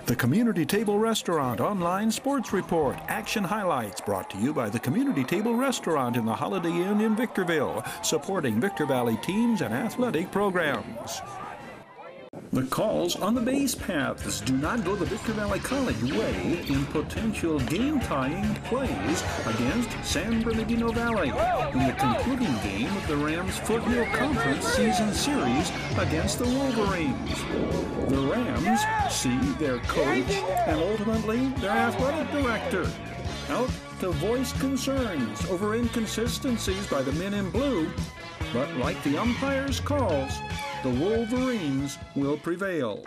The Community Table Restaurant Online Sports Report. Action highlights brought to you by the Community Table Restaurant in the Holiday Inn in Victorville, supporting Victor Valley teams and athletic programs. The calls on the base paths do not go the Victor Valley College way in potential game-tying plays against San Bernardino Valley in the concluding game of the Rams' Foothill Conference season series against the Wolverines. The Rams see their coach and ultimately their athletic director out to voice concerns over inconsistencies by the men in blue, but like the umpire's calls, the Wolverines will prevail.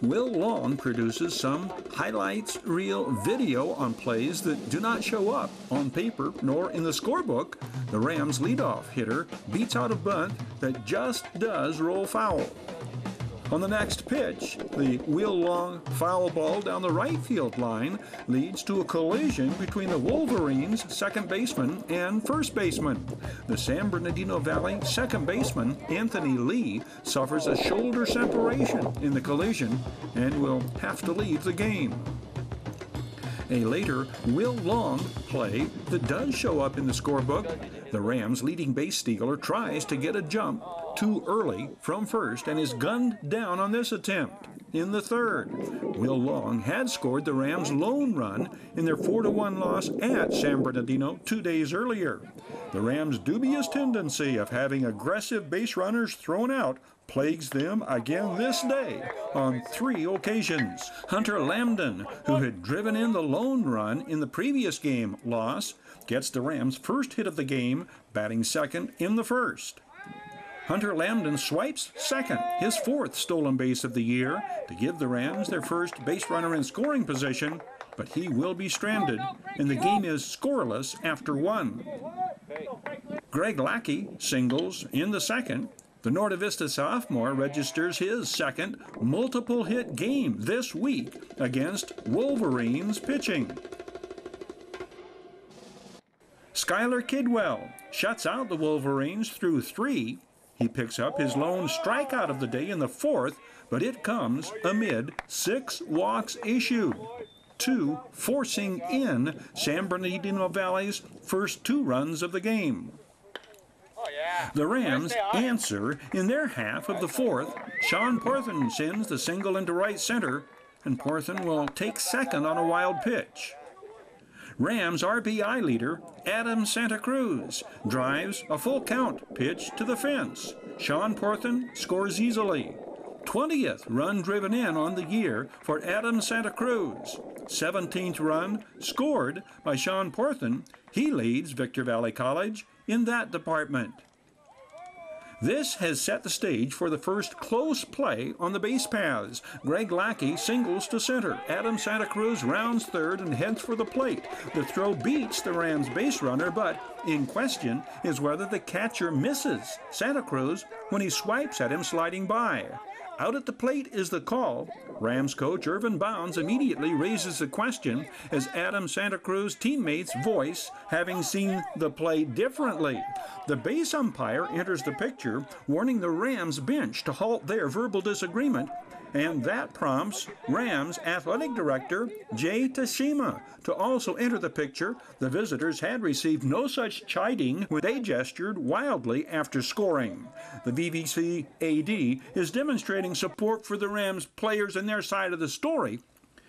Will Long produces some highlights reel video on plays that do not show up on paper nor in the scorebook. The Rams' leadoff hitter beats out a bunt that just does roll foul. On the next pitch, the Will Long foul ball down the right field line leads to a collision between the Wolverines' second baseman and first baseman. The San Bernardino Valley second baseman, Anthony Lee, suffers a shoulder separation in the collision and will have to leave the game. A later Will Long play that does show up in the scorebook. The Rams' leading base stealer tries to get a jump too early from first and is gunned down on this attempt. In the third, Will Long had scored the Rams' lone run in their 4-1 loss at San Bernardino 2 days earlier. The Rams' dubious tendency of having aggressive base runners thrown out plagues them again this day on 3 occasions. Hunter Lambden, who had driven in the lone run in the previous game loss, gets the Rams' first hit of the game, batting second in the first. Hunter Lambden swipes second, his 4th stolen base of the year, to give the Rams their first base runner in scoring position, but he will be stranded, and the game is scoreless after 1. Greg Lackey singles in the second. The Norte Vista sophomore registers his second multiple-hit game this week against Wolverines pitching. Skylar Kidwell shuts out the Wolverines through 3. He picks up his lone strikeout of the day in the 4th, but it comes amid 6 walks issued, 2 forcing in San Bernardino Valley's first 2 runs of the game. The Rams answer in their half of the 4th. Sean Porthen sends the single into right center, and Porthen will take second on a wild pitch. Rams RBI leader Adam Santa Cruz drives a full count pitch to the fence. Sean Porthen scores easily. 20th run driven in on the year for Adam Santa Cruz. 17th run scored by Sean Porthen. He leads Victor Valley College in that department. This has set the stage for the first close play on the base paths. Greg Lackey singles to center. Adam Santa Cruz rounds third and heads for the plate. The throw beats the Rams base runner, but in question is whether the catcher misses Santa Cruz when he swipes at him sliding by. Out at the plate is the call. Rams coach Irvin Bounds immediately raises the question as Adam Santa Cruz teammates voice having seen the play differently. The base umpire enters the picture, warning the Rams bench to halt their verbal disagreement, and that prompts Rams athletic director Jay Tashima to also enter the picture. The visitors had received no such chiding when they gestured wildly after scoring. The VVC AD is demonstrating support for the Rams players and their side of the story,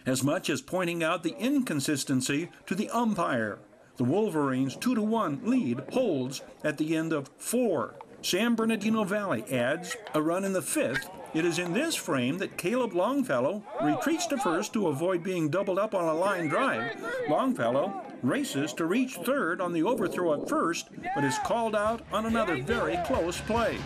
as much as pointing out the inconsistency to the umpire. The Wolverines' 2-1 lead holds at the end of 4. San Bernardino Valley adds a run in the 5th. It is in this frame that Caleb Longfellow retreats to first to avoid being doubled up on a line drive. Longfellow races to reach third on the overthrow at first, but is called out on another very close play.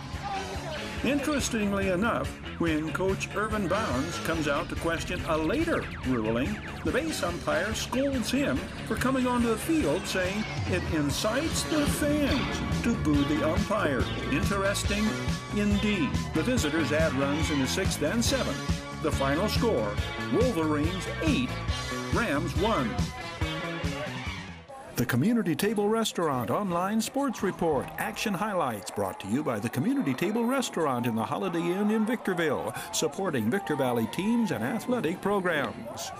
Interestingly enough, when Coach Irvin Bounds comes out to question a later ruling, the base umpire scolds him for coming onto the field, saying it incites the fans to boo the umpire. Interesting indeed. The visitors add runs in the 6th and 7th. The final score, Wolverines 8, Rams 1. The Community Table Restaurant Online Sports Report. Action highlights brought to you by the Community Table Restaurant in the Holiday Inn in Victorville, supporting Victor Valley teams and athletic programs.